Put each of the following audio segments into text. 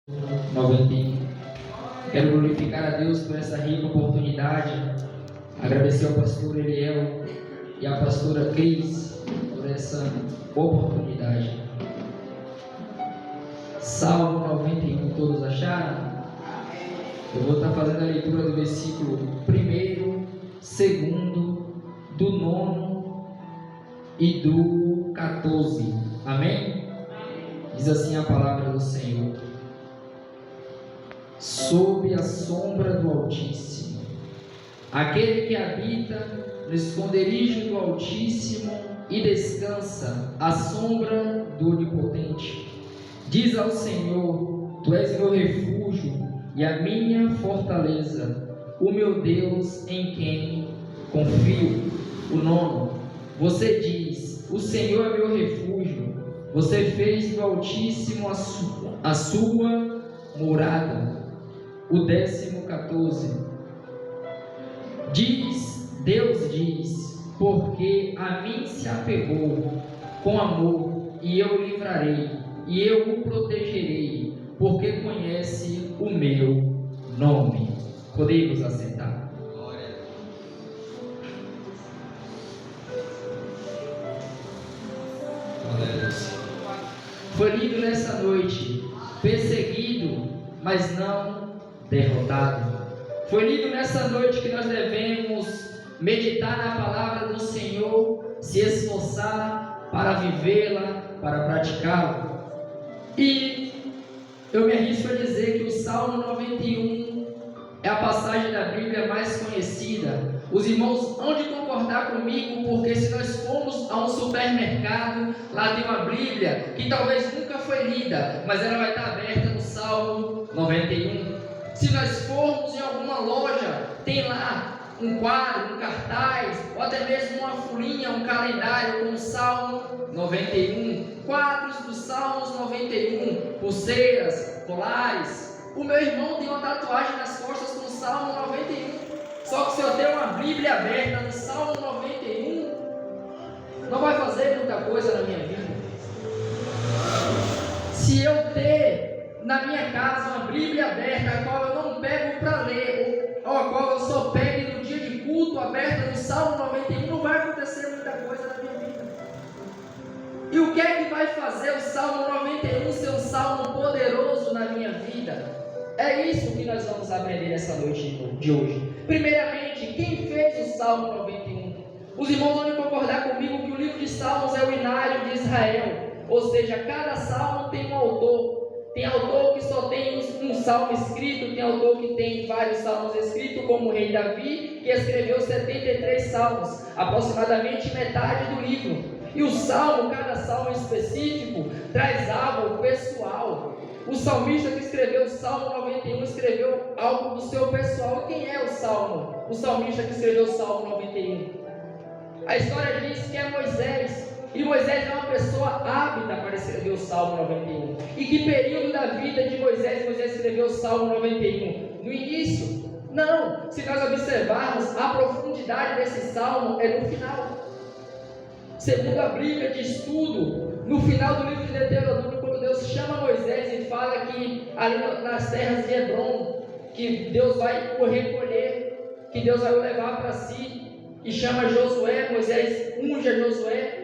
91. Quero glorificar a Deus por essa rica oportunidade, agradecer ao pastor Eliel e à pastora Cris por essa oportunidade. Salmo 91, todos acharam? Eu vou estar fazendo a leitura do versículo 1º, 2º, do 9 e do 14. Amém? Diz assim a palavra do Senhor: sob a sombra do Altíssimo, aquele que habita no esconderijo do Altíssimo e descansa à sombra do Onipotente, diz ao Senhor: Tu és meu refúgio e a minha fortaleza, o meu Deus em quem confio. O 9. Você diz: o Senhor é meu refúgio. Você fez do Altíssimo a sua morada. O 14. Deus diz: porque a mim se apegou com amor, e eu o livrarei, e eu o protegerei, porque conhece o meu nome. Podemos assentar. Foi lido nessa noite: perseguido, mas não derrotado. Foi lido nessa noite que nós devemos meditar na palavra do Senhor, se esforçar para vivê-la, para praticá-la. E eu me arrisco a dizer que o Salmo 91 é a passagem da Bíblia mais conhecida. Os irmãos hão de concordar comigo, porque se nós formos a um supermercado, lá tem uma Bíblia que talvez nunca foi lida, mas ela vai estar aberta no Salmo 91. Se nós formos em alguma loja, tem lá um quadro, um cartaz, ou até mesmo uma folhinha, um calendário com o Salmo 91, quadros dos Salmos 91, pulseiras, colares. O meu irmão tem uma tatuagem nas costas com o Salmo 91. Só que se eu ter uma Bíblia aberta no Salmo 91, não vai fazer muita coisa na minha vida. Se eu ter na minha casa uma Bíblia aberta, a qual eu não pego para ler, ou a qual eu só pego no dia de culto, aberta no Salmo 91, não vai acontecer muita coisa na minha vida. E o que é que vai fazer o Salmo 91 ser um salmo poderoso na minha vida? É isso que nós vamos aprender nessa noite de hoje. Primeiramente, quem fez o Salmo 91? Os irmãos vão concordar comigo que o livro de Salmos é o inário de Israel. Ou seja, cada salmo tem um autor. Tem autor que só tem um salmo escrito, tem autor que tem vários salmos escritos, como o rei Davi, que escreveu 73 salmos, aproximadamente metade do livro. E o salmo, cada salmo específico, traz algo pessoal. O salmista que escreveu o Salmo 91 escreveu algo do seu pessoal. E quem é o salmo? O salmista que escreveu o Salmo 91. A história diz que é Moisés. E Moisés é uma pessoa hábita para escrever o Salmo 91. E que período da vida de Moisés escreveu o Salmo 91? No início? Não. Se nós observarmos, a profundidade desse salmo é no final. Segundo a Bíblia de estudo, no final do livro de Deuteronômio, quando Deus chama Moisés e fala que ali nas terras de Hebron, que Deus vai o recolher, que Deus vai o levar para si, e chama Josué, Moisés unge a Josué.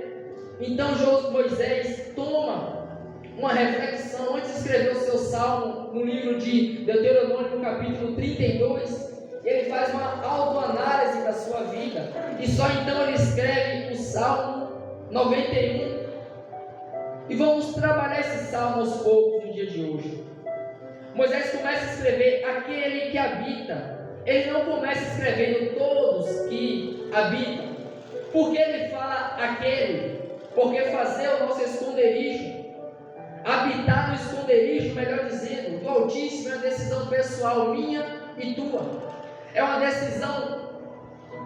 Então Moisés toma uma reflexão antes de escrever o seu salmo no livro de Deuteronômio, no capítulo 32. Ele faz uma autoanálise da sua vida, e só então ele escreve o Salmo 91. E vamos trabalhar esse salmo aos poucos no dia de hoje. Moisés começa a escrever aquele que habita. Ele não começa escrevendo todos que habitam. Por que ele fala aquele? Porque fazer o nosso esconderijo, habitar no esconderijo, melhor dizendo, do Altíssimo, é uma decisão pessoal minha e tua. É uma decisão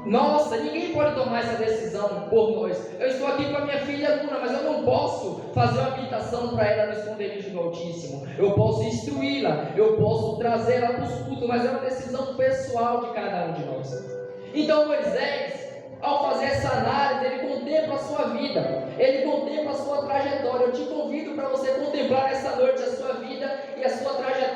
nossa, ninguém pode tomar essa decisão por nós. Eu estou aqui com a minha filha Luna, mas eu não posso fazer uma habitação para ela no esconderijo do Altíssimo. Eu posso instruí-la, eu posso trazê-la para os cultos, mas é uma decisão pessoal de cada um de nós. Então Moisés, ao fazer essa análise, ele contempla a sua vida, ele contempla a sua trajetória. Eu te convido para você contemplar essa noite a sua vida e a sua trajetória.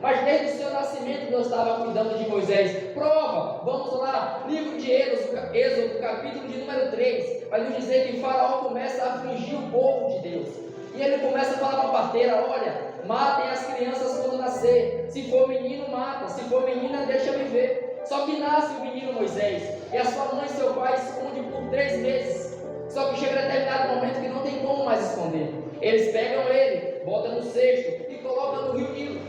Mas desde o seu nascimento Deus estava cuidando de Moisés. Prova, vamos lá, livro de Êxodo, capítulo de número 3, vai nos dizer que Faraó começa a afligir o povo de Deus. E ele começa a falar para a parteira: olha, matem as crianças quando nascer. Se for menino, mata. Se for menina, deixa viver. Só que nasce o menino Moisés, e a sua mãe e seu pai escondem por 3 meses. Só que chega a determinado momento que não tem como mais esconder. Eles pegam ele, botam no cesto e colocam no rio Nilo.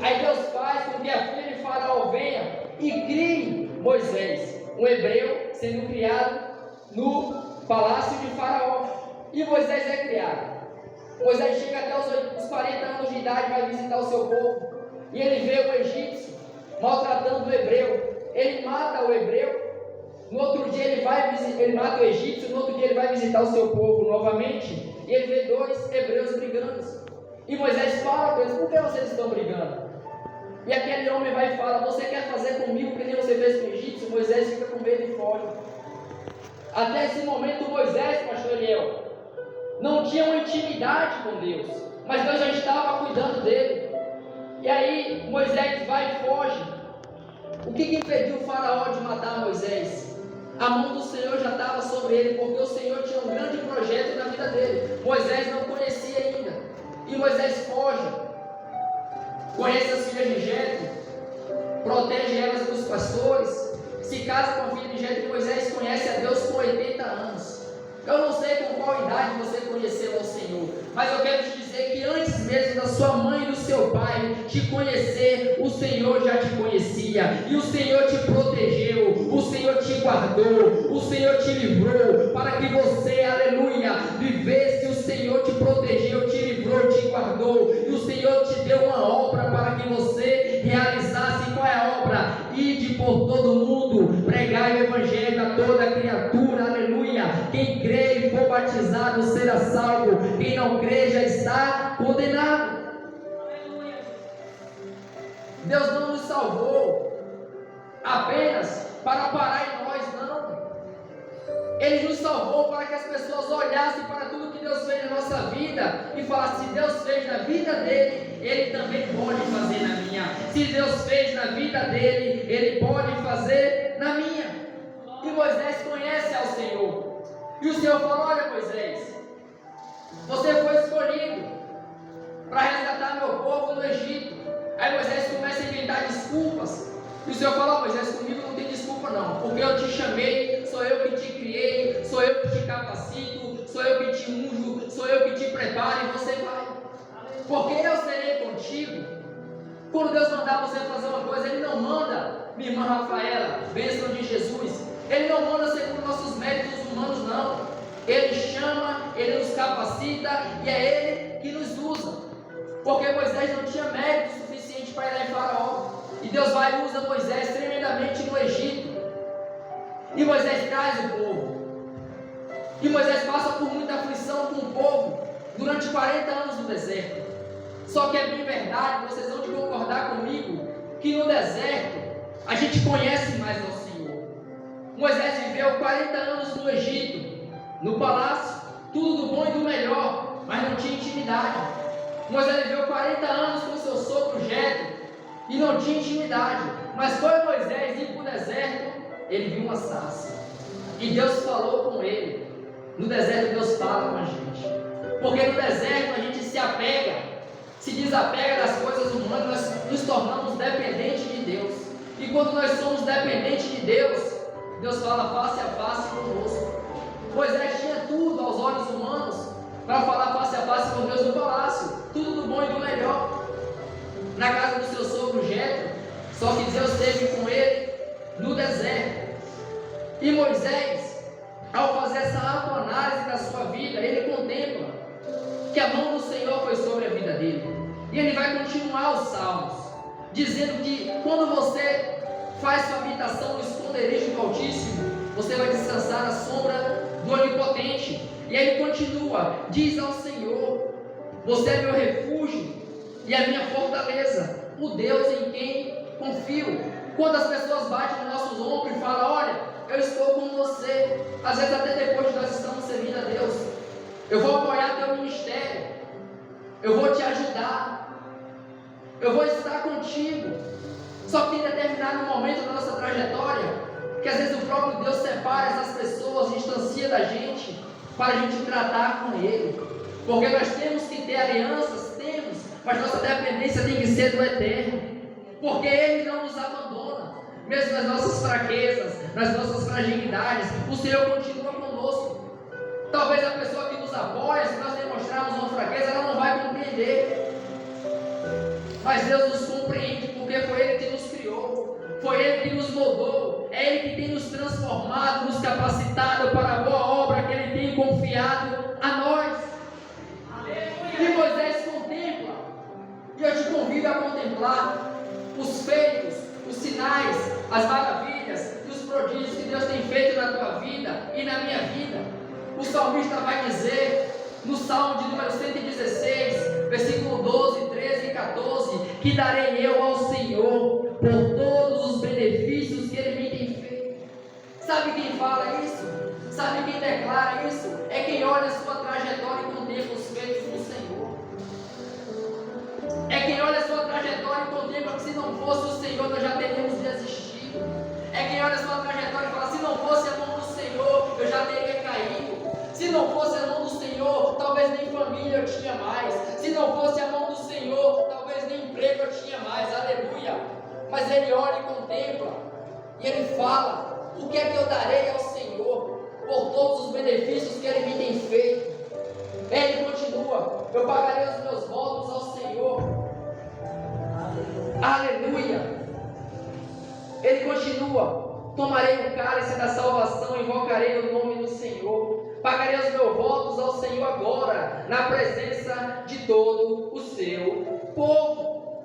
Aí Deus faz com que a filha de Faraó venha e crie Moisés, um hebreu sendo criado no palácio de Faraó. E Moisés é criado. Moisés chega até os 40 anos de idade, vai visitar o seu povo, e ele vê o egípcio maltratando o hebreu. Ele mata o hebreu. No outro dia ele mata o egípcio. No outro dia ele vai visitar o seu povo novamente, e ele vê 2 hebreus brigando. E Moisés fala para eles: por que vocês estão brigando? E aquele homem vai e fala: você quer fazer comigo que nem você fez com o egípcio? Moisés fica com medo e foge. Até esse momento Moisés, pastor Eliel, não tinha uma intimidade com Deus, mas Deus já estava cuidando dele. E aí Moisés vai e foge. O que impediu o Faraó de matar Moisés? A mão do Senhor já estava sobre ele, porque o Senhor tinha um grande projeto na vida dele. Moisés não conhecia ainda, e Moisés foge. Conhece as filhas de Jetro, protege elas dos pastores, se casa com a filha de Jetro. Moisés conhece a Deus com 80 anos. Eu não sei com qual idade você conheceu ao Senhor, mas eu quero te dizer que antes mesmo da sua mãe e do seu pai te conhecer, o Senhor já te conhecia, e o Senhor te protegeu, o Senhor te guardou, o Senhor te livrou, para que você, aleluia, vivesse. O Senhor te protegeu, te livrou, te guardou, e o Senhor te deu uma obra para que você realizasse. Qual é a obra? Ide por todo mundo, pregai o evangelho a toda criatura, aleluia. Quem crê e for batizado será salvo, quem não crê já está condenado. Deus não nos salvou apenas para parar em nós, não. Ele nos salvou para que as pessoas olhassem para tudo que Deus fez na nossa vida e falassem: se Deus fez na vida dele, Ele também pode fazer na minha. Se Deus fez na vida dele, Ele pode fazer na minha. E Moisés conhece ao Senhor. E o Senhor falou: olha, Moisés, você foi escolhido para resgatar meu povo no Egito. Aí Moisés começa a inventar desculpas. E o Senhor falou: Moisés, comigo não tem desculpa não, porque eu te chamei, sou eu que te criei, sou eu que te capacito, sou eu que te unjo, sou eu que te preparo, e você vai. Porque eu serei contigo. Quando Deus mandar você fazer uma coisa, Ele não manda, minha irmã Rafaela, bênção de Jesus, Ele não manda segundo nossos méritos humanos, não. Ele chama, Ele nos capacita, e é Ele que nos usa. Porque Moisés não tinha mérito suficiente para ir lá em Faraó, e Deus vai e usa Moisés tremendamente no Egito. E Moisés traz o povo, e Moisés passa por muita aflição com o povo durante 40 anos no deserto. Só que é bem verdade, vocês vão concordar comigo, que no deserto a gente conhece mais ao Senhor. Moisés viveu 40 anos no Egito, no palácio, tudo do bom e do melhor, mas não tinha intimidade. Moisés viveu 40 anos com seu sogro Jetro e não tinha intimidade. Mas foi Moisés ir para o deserto, ele viu uma sarça, e Deus falou com ele. No deserto Deus fala com a gente, porque no deserto a gente se apega, se desapega das coisas humanas, nós nos tornamos dependentes de Deus. E quando nós somos dependentes de Deus, Deus fala face a face conosco. Moisés tinha tudo aos olhos humanos para falar face a face com Deus no palácio, tudo do bom e do melhor, na casa do seu sogro Jetro. Só que Deus esteve com ele no deserto. E Moisés, ao fazer essa autoanálise da sua vida, ele contempla que a mão do Senhor foi sobre a vida dele. E ele vai continuar os salmos, dizendo que quando você faz sua habitação no esconderijo do Altíssimo, você vai descansar na sombra do Onipotente. E aí ele continua: diz ao Senhor, você é meu refúgio e a minha fortaleza, o Deus em quem confio. Quando as pessoas batem nos nossos ombros e falam: olha, eu estou com você, às vezes até depois de nós estamos servindo a Deus, eu vou apoiar teu ministério, eu vou te ajudar, eu vou estar contigo. Só que tem determinado momento da nossa trajetória que às vezes o próprio Deus separa essas pessoas, distancia da gente, para a gente tratar com Ele. Porque nós temos que ter alianças, temos, mas nossa dependência tem que ser do Eterno. Porque Ele não nos abandona, mesmo nas nossas fraquezas, nas nossas fragilidades, o Senhor continua conosco. Talvez a pessoa que nos apoia, se nós demonstrarmos uma fraqueza, ela não vai compreender. Mas Deus nos compreende, porque foi Ele que nos criou, foi Ele que nos moldou, é Ele que tem nos transformado, nos capacitado para a boa obra que Ele tem confiado a nós. E Moisés contempla, e eu te convido a contemplar os feitos, os sinais, as maravilhas e os prodígios que Deus tem feito na tua vida e na minha vida. O salmista vai dizer, no Salmo de número 116, versículo 12, 13 e 14, que darei eu ao Senhor por todos os benefícios que Ele me tem feito. Sabe quem fala isso? Sabe quem declara isso? É quem olha a sua trajetória e contempla os feitos do Senhor. É quem olha a sua trajetória e contempla que se não fosse o Senhor nós já teríamos desistido. É quem olha a sua trajetória e fala, se não fosse a mão do Senhor eu já teria caído. Se não fosse a mão do Senhor, talvez nem família eu tinha mais. Se não fosse a mão do Senhor, talvez nem emprego eu tinha mais. Aleluia. Mas Ele olha e contempla. E Ele fala, o que é que eu darei ao Senhor por todos os benefícios que Ele me tem feito? Ele continua, eu pagarei os meus votos ao Senhor. Aleluia. Ele continua, tomarei o cálice da salvação, invocarei o nome do Senhor. Pagarei os meus votos ao Senhor agora, na presença de todo o seu povo.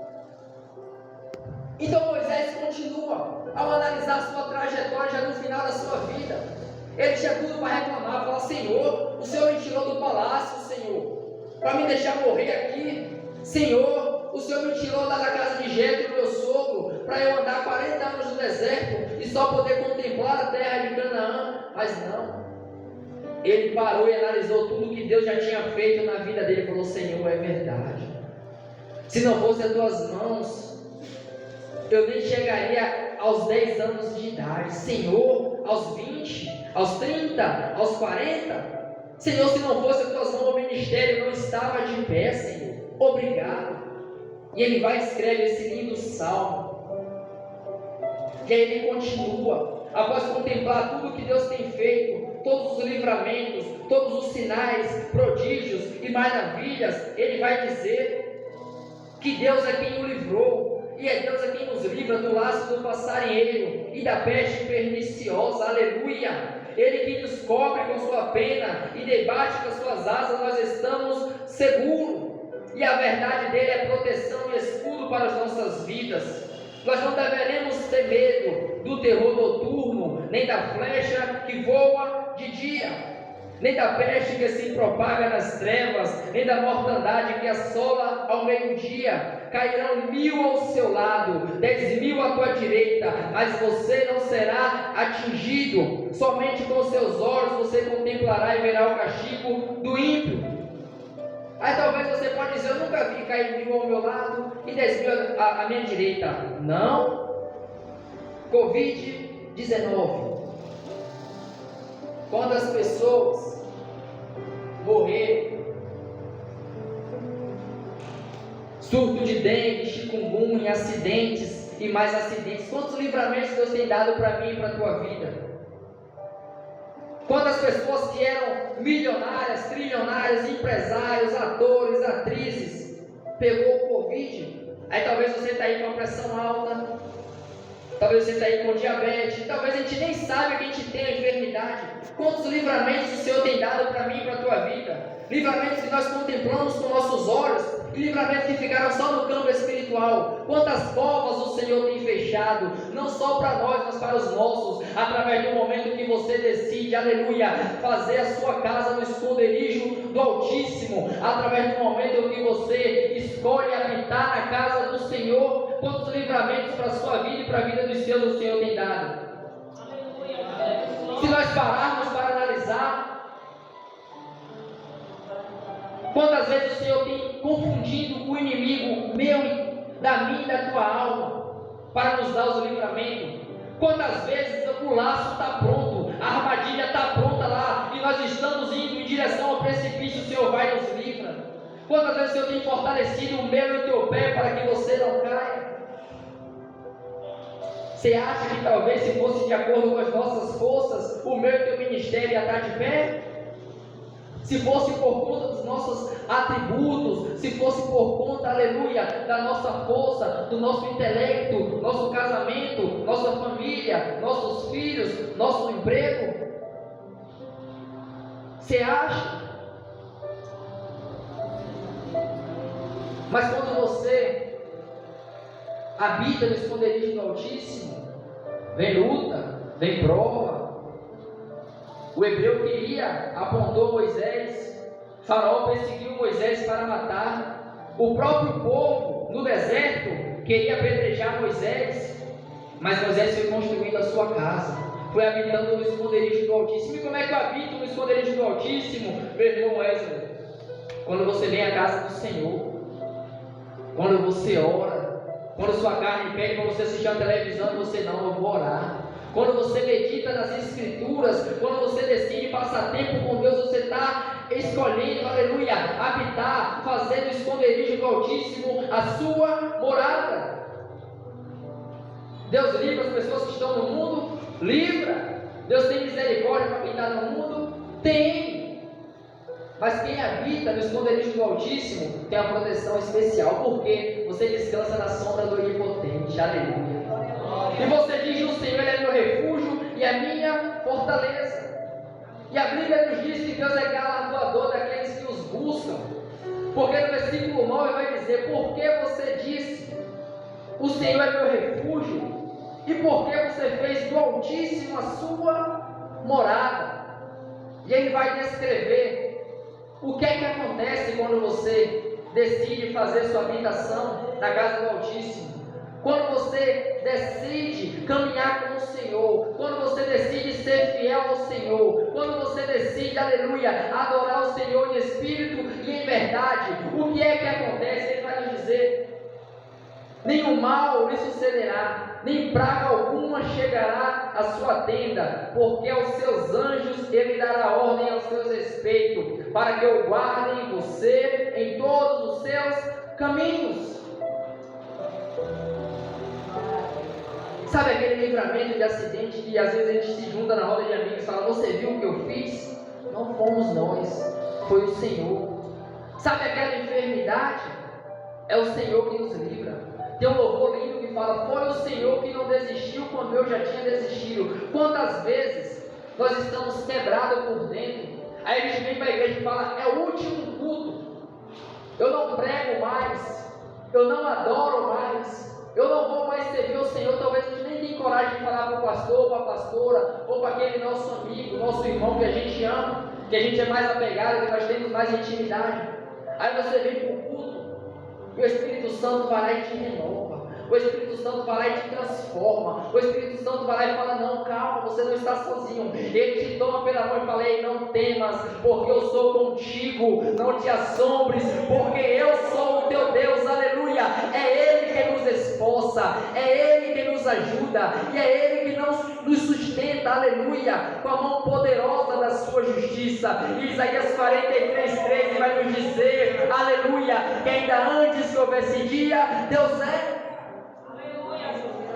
Então Moisés continua, ao analisar sua trajetória já no final da sua vida, ele tinha tudo para reclamar, falar, Senhor, o Senhor me tirou do palácio, Senhor, para me deixar morrer aqui. Senhor, o Senhor me tirou lá da casa de Jetro, meu sogro, para eu andar 40 anos no deserto e só poder contemplar a terra de Canaã. Mas não. Ele parou e analisou tudo que Deus já tinha feito na vida dele e falou, Senhor, é verdade. Se não fosse as tuas mãos, eu nem chegaria aos 10 anos de idade. Senhor, aos 20, aos 30, aos 40. Senhor, se não fosse as tuas mãos, o ministério não estava de pé, Senhor. Obrigado. E ele vai e escreve esse lindo salmo. E aí ele continua, após contemplar tudo que Deus tem feito, todos os livramentos, todos os sinais, prodígios e maravilhas, ele vai dizer que Deus é quem o livrou, e é Deus é quem nos livra do laço do passarinheiro e da peste perniciosa. Aleluia. Ele que nos cobre com sua pena e debaixo das suas asas nós estamos seguros. E a verdade dele é proteção e escudo para as nossas vidas. Nós não deveremos ter medo do terror noturno, nem da flecha que voa de dia, nem da peste que se propaga nas trevas, nem da mortandade que assola ao meio-dia. Cairão 1000 ao seu lado, 10.000 à tua direita, mas você não será atingido. Somente com seus olhos você contemplará e verá o castigo do ímpio. Aí talvez você pode dizer, eu nunca vi cair 1000 ao meu lado e 10.000 à minha direita. Não. Covid-19. Quando as pessoas morreram, surto de dengue, chikungunya, acidentes e mais acidentes. Quantos livramentos Deus tem dado para mim e para a tua vida? Quantas pessoas que eram milionárias, trilionárias, empresários, atores, atrizes, pegou o Covid? Aí talvez você está aí com a pressão alta, talvez você está aí com diabetes, talvez a gente nem sabe que a gente tem a enfermidade. Quantos livramentos o Senhor tem dado para mim e para a tua vida? Livramentos que nós contemplamos com nossos olhos, e livramentos que ficaram só no campo espiritual. Quantas covas o Senhor tem fechado, não só para nós, mas para os nossos, através do momento que você decide, aleluia, fazer a sua casa no esconderijo do Altíssimo, através do momento que você escolhe habitar na casa do Senhor. Quantos livramentos para a sua vida e para a vida dos seus o Senhor tem dado? Se nós pararmos para analisar, quantas vezes o Senhor tem confundido o inimigo meu da minha e da tua alma, para nos dar os livramentos. Quantas vezes o laço está pronto, a armadilha está pronta lá, e nós estamos indo em direção ao precipício, o Senhor vai nos livrar. Quantas vezes o Senhor tem fortalecido o meu e o teu pé para que você não caia? Você acha que talvez se fosse de acordo com as nossas forças, o meu e o teu ministério ia estar de pé? Se fosse por conta dos nossos atributos, se fosse por conta, aleluia, da nossa força, do nosso intelecto, nosso casamento, nossa família, nossos filhos, nosso emprego, você acha? Mas quando você habita no esconderijo do Altíssimo, vem luta, vem prova. O hebreu apontou Moisés, Faraó perseguiu Moisés para matar. O próprio povo no deserto queria apedrejar Moisés, mas Moisés foi construindo a sua casa, foi habitando no esconderijo do Altíssimo. E como é que eu habito no esconderijo do Altíssimo, meu irmão Wesley? Quando você vem à casa do Senhor, quando você ora, quando sua carne pede para você assistir a televisão, você não, eu vou orar. Quando você medita nas Escrituras, quando você decide passar tempo com Deus, você está escolhendo, aleluia, habitar, fazer do esconderijo do Altíssimo a sua morada. Deus livra as pessoas que estão no mundo? Livra. Deus tem misericórdia para quem está no mundo? Tem. Mas quem habita no esconderijo do Altíssimo tem uma proteção especial, porque você descansa na sombra do Onipotente, aleluia. E você diz: o Senhor é meu refúgio e a minha fortaleza. E a Bíblia nos diz que Deus é galardoador daqueles que os buscam, porque no versículo 9 vai dizer: por que você disse, o Senhor é meu refúgio, e por que você fez do Altíssimo a sua morada? E ele vai descrever o que é que acontece quando você decide fazer sua habitação na casa do Altíssimo. Quando você decide caminhar com o Senhor, quando você decide ser fiel ao Senhor, quando você decide, aleluia, adorar o Senhor em espírito e em verdade, o que é que acontece? Ele vai nos dizer: nenhum mal lhe sucederá, nem praga alguma chegará à sua tenda, porque aos seus anjos ele dará ordem aos seus respeitos, para que o guardem você em todos os seus caminhos. Sabe aquele livramento de acidente que às vezes a gente se junta na roda de amigos e fala: você viu o que eu fiz? Não fomos nós, foi o Senhor. Sabe aquela enfermidade? É o Senhor que nos livra. Tem um louvor lindo que fala: foi o Senhor que não desistiu quando eu já tinha desistido. Quantas vezes nós estamos quebrados por dentro, aí a gente vem para a igreja e fala: é o último culto, eu não prego mais, eu não adoro mais, eu não vou mais servir ao Senhor. Talvez a gente nem tenha coragem de falar para o pastor, para a pastora, ou para aquele nosso amigo, nosso irmão que a gente ama, que a gente é mais apegado, que nós temos mais intimidade. Aí você vem para o culto e o Espírito Santo vai lá e te renova, o Espírito Santo vai lá e te transforma, o Espírito Santo vai lá e fala: não, calma, você não está sozinho. Ele te toma pela mão e fala: ei, não temas, porque eu sou contigo, não te assombres, porque eu sou o teu Deus, aleluia. É Ele que nos esforça, é Ele que nos ajuda, e é Ele que nos sustenta, aleluia, com a mão poderosa da sua justiça. E Isaías 43:13 vai nos dizer, aleluia, que ainda antes que houvesse dia, Deus é.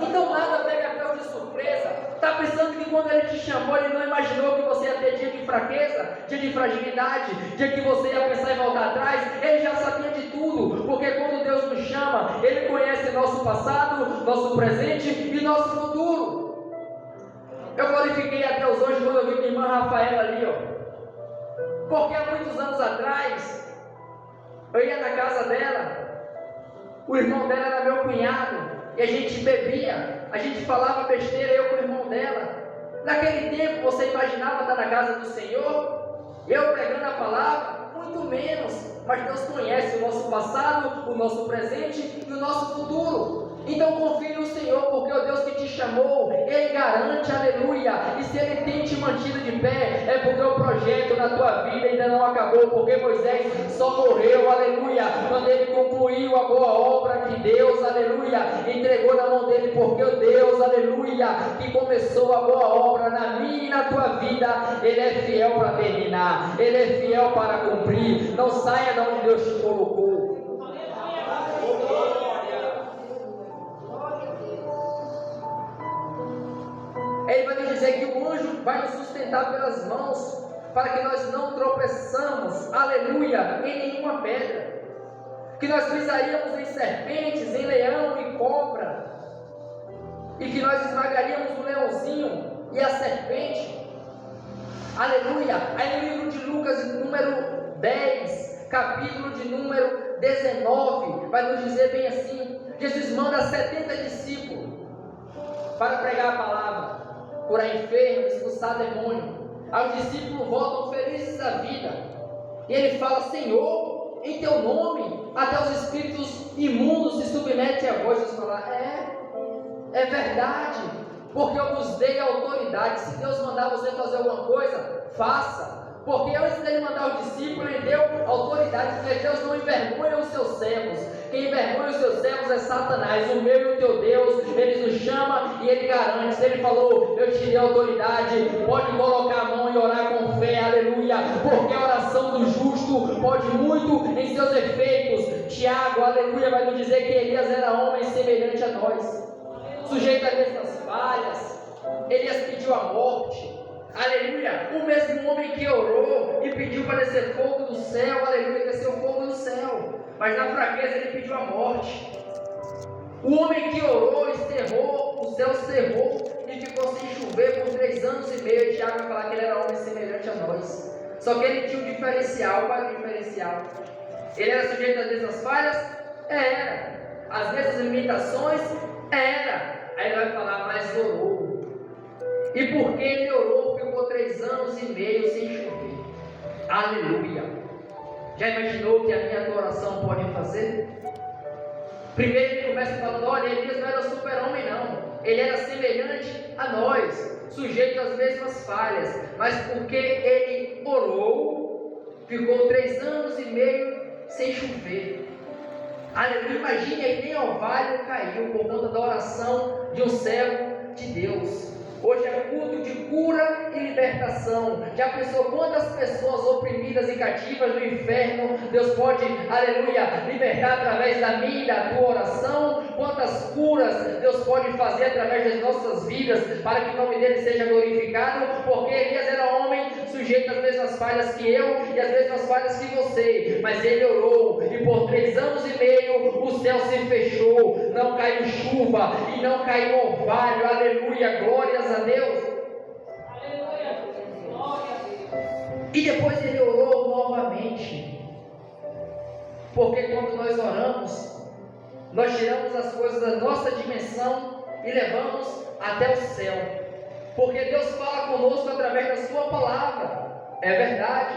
Então nada pega Deus de surpresa. Está pensando que quando Ele te chamou, Ele não imaginou que você ia ter dia de fraqueza, dia de fragilidade, dia que você ia pensar em voltar atrás? Ele já sabia de tudo, porque quando Deus nos chama, Ele conhece nosso passado, nosso presente e nosso futuro. Eu glorifiquei a Deus hoje quando eu vi minha irmã Rafaela ali, ó. Porque há muitos anos atrás, eu ia na casa dela, o irmão dela era meu cunhado, e a gente bebia, a gente falava besteira, eu com o irmão dela. Naquele tempo você imaginava estar na casa do Senhor? Eu pregando a palavra? Muito menos. Mas Deus conhece o nosso passado, o nosso presente e o nosso futuro. Então confie no Senhor, porque o Deus que te chamou, Ele garante, aleluia. E se Ele tem te mantido de pé, é porque o projeto na tua vida ainda não acabou. Porque Moisés só morreu, aleluia, quando ele concluiu a boa obra que que Deus, aleluia, entregou na mão dele, porque o Deus, aleluia, que começou a boa obra na minha e na tua vida, Ele é fiel para terminar, Ele é fiel para cumprir. Não saia de onde Deus te colocou. Ele vai nos dizer que o anjo vai nos sustentar pelas mãos, para que nós não tropeçamos, aleluia, em nenhuma pedra, que nós pisaríamos em serpentes, em leão e cobra, e que nós esmagaríamos o leãozinho e a serpente, aleluia. Aí no livro de Lucas, número 10, capítulo de número 19, vai nos dizer bem assim: Jesus manda 70 discípulos para pregar a palavra, curar enfermo, expulsar demônio. Aí os discípulos voltam felizes da vida, e ele fala: Senhor, em teu nome até os espíritos imundos se submetem a vós. Jesus fala: é verdade, porque eu vos dei autoridade. Se Deus mandar você fazer alguma coisa, faça. Porque antes dele mandar os discípulos, ele deu autoridade, porque Deus não envergonha os seus servos. Quem envergonha os seus servos é Satanás. O meu e o teu Deus, Ele nos chama e Ele garante. Se Ele falou: eu te dei autoridade, pode colocar a mão e orar com fé, aleluia, porque a oração do justo pode muito em seus efeitos. Tiago, aleluia, vai nos dizer que Elias era homem semelhante a nós, sujeito a mesmas falhas. Elias pediu a morte, aleluia. O mesmo homem que orou e pediu para descer fogo do céu, aleluia, desceu fogo do céu, mas na fraqueza ele pediu a morte. O homem que orou e cerrou, o céu cerrou e ficou sem chover por 3 anos e meio. Tiago vai falar que ele era homem semelhante a nós, só que ele tinha um diferencial. Qual é o diferencial? Ele era sujeito às mesmas falhas? Era. As mesmas limitações? Era. Aí ele vai falar: mas orou. E porque ele orou, ficou 3 anos e meio sem chover. Aleluia. Já imaginou o que a minha oração pode fazer? Primeiro ele começa falando: olha, Elias não era super-homem não, ele era semelhante a nós, sujeito às mesmas falhas, mas porque ele orou, ficou 3 anos e meio sem chover. Aleluia. Imagine aí, nem orvalho caiu por conta da oração de um servo de Deus. Hoje é culto de cura e libertação. Já pensou quantas pessoas oprimidas e cativas no inferno Deus pode, aleluia, libertar através da minha e da tua oração? Quantas curas Deus pode fazer através das nossas vidas, para que o nome dele seja glorificado? Porque Elias era homem sujeito às mesmas falhas que eu e às mesmas falhas que você, mas ele orou, e por 3 anos e meio o céu se fechou, não caiu chuva e não caiu orvalho. Aleluia, glórias a Deus. Aleluia, glória a Deus. E depois ele orou novamente, porque quando nós oramos, nós tiramos as coisas da nossa dimensão e levamos até o céu, porque Deus fala conosco através da sua palavra. É verdade.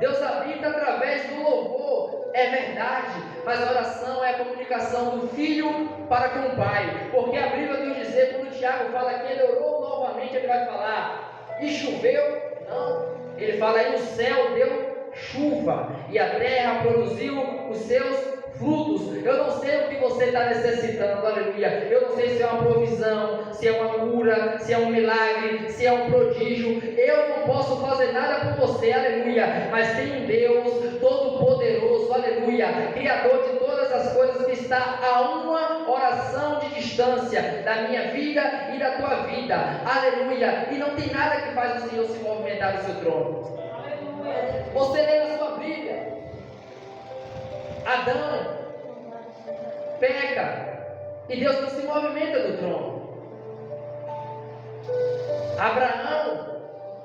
Deus habita através do louvor. É verdade. Mas a oração é a comunicação do filho para com o pai, porque a Bíblia vai nos dizer, quando o Tiago fala que ele orou novamente, ele vai falar: e choveu? Não. Ele fala: e o céu deu chuva e a terra produziu os seus frutos. Eu não sei o que você está necessitando, aleluia. Eu não sei se é uma provisão, se é uma cura, se é um milagre, se é um prodígio. Eu não posso fazer nada por você, aleluia. Mas tem um Deus todo-poderoso, aleluia, Criador de todas as coisas, que está a uma oração de distância da minha vida e da tua vida, aleluia. E não tem nada que faz o Senhor se movimentar do seu trono. Aleluia. Você lê na sua Bíblia, Adão peca e Deus não se movimenta do trono. Abraão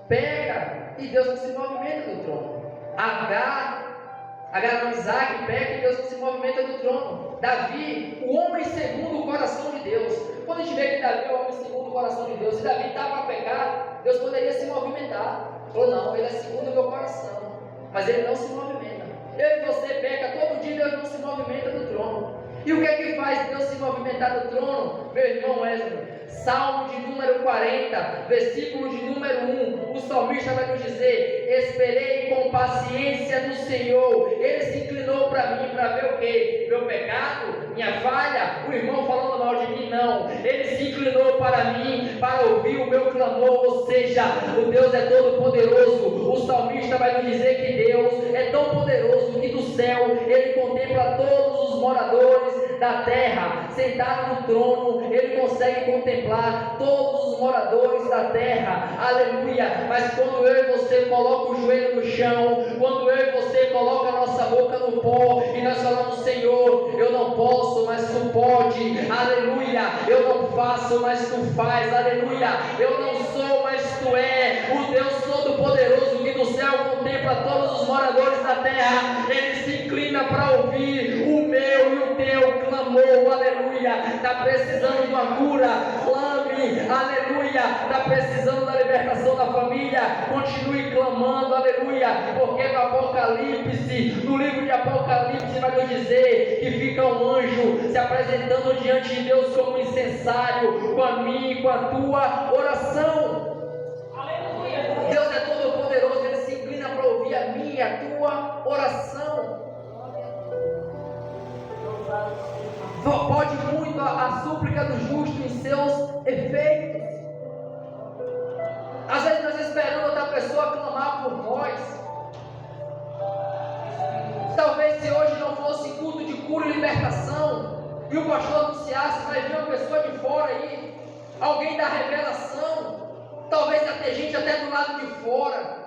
peca e Deus não se movimenta do trono. Agar não, Isaac peca e Deus não se movimenta do trono. Davi, o homem segundo o coração de Deus. Quando a gente vê que Davi é o homem segundo o coração de Deus, se Davi estava a pecar, Deus poderia se movimentar. Ou não, ele é segundo o meu coração, mas ele não se movimenta. Eu e você peca todo dia, Deus não se movimenta do trono. E o que é que faz Deus se movimentar do trono? Meu irmão Wesley, Salmo de número 40, versículo de número 1, o salmista vai nos dizer: esperei com paciência no Senhor, Ele se inclinou para mim para ver o quê? Meu pecado, minha falha, o irmão falando mal de mim, não. Ele se inclinou para mim, para ouvir o meu clamor, ou seja, o Deus é todo poderoso. O salmista vai nos dizer que Deus é tão poderoso que do céu Ele contempla todos os moradores da terra. Sentado no trono, Ele consegue contemplar todos os moradores da terra, aleluia. Mas quando eu e você coloca o joelho no chão, quando eu e você coloca a nossa boca no pó, e nós falamos: Senhor, eu não posso, mas Tu pode, aleluia. Eu não faço, mas Tu faz, aleluia. Eu não sou, mas Tu é o Deus Todo-Poderoso que do céu contempla todos os moradores da terra. Ele se inclina para ouvir o meu e o teu clamor, aleluia. Está precisando de uma cura, clame, aleluia. Está precisando da libertação da família, continue clamando, aleluia. Porque no Apocalipse, no livro de Apocalipse, vai nos dizer que fica um anjo se apresentando diante de Deus como incensário, com a minha e com a tua oração. Aleluia. Deus é todo poderoso, Ele se inclina para ouvir a minha e a tua oração. Pode muito a súplica do justo em seus efeitos. Às vezes nós esperamos outra pessoa clamar por nós. Talvez se hoje não fosse culto de cura e libertação, e o pastor anunciasse, vai vir uma pessoa de fora aí, alguém da revelação, talvez ia ter gente até do lado de fora.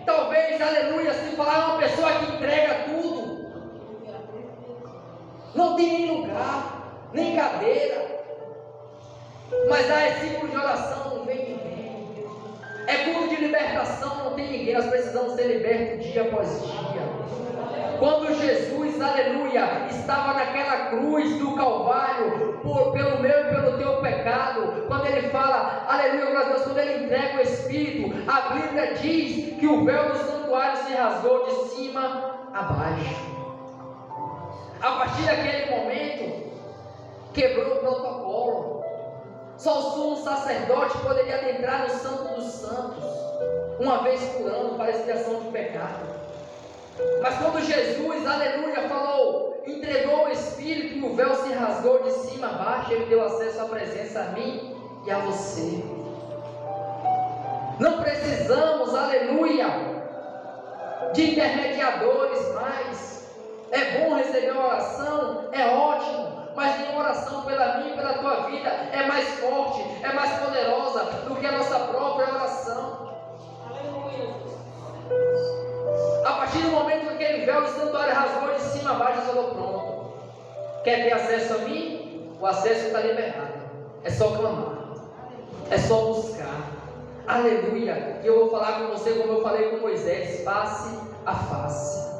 Talvez, aleluia, se falar uma pessoa que entrega tudo, não tem nem lugar, nem cadeira. Mas é círculo de oração, não vem ninguém. É culto de libertação, não tem ninguém. Nós precisamos ser libertos dia após dia. Quando Jesus, aleluia, estava naquela cruz do Calvário, pelo meu e pelo teu pecado, quando Ele fala, aleluia, glória a Deus, quando Ele entrega o Espírito, a Bíblia diz que o véu do santuário se rasgou de cima a baixo. A partir daquele momento, quebrou o protocolo. Só o sumo sacerdote poderia adentrar no Santo dos Santos uma vez por ano para expiação de pecado. Mas quando Jesus, aleluia, falou, entregou o Espírito e o véu se rasgou de cima a baixo, Ele deu acesso à presença a mim e a você. Não precisamos, aleluia, de intermediadores mais. É bom receber uma oração, é ótimo, mas nenhuma oração pela minha e pela tua vida é mais forte, é mais poderosa do que a nossa própria oração. A partir do momento que aquele véu do santuário rasgou de cima a baixo, falou: pronto, quer ter acesso a mim? O acesso está liberado, é só clamar, é só buscar, aleluia. E eu vou falar com você como eu falei com Moisés, face a face.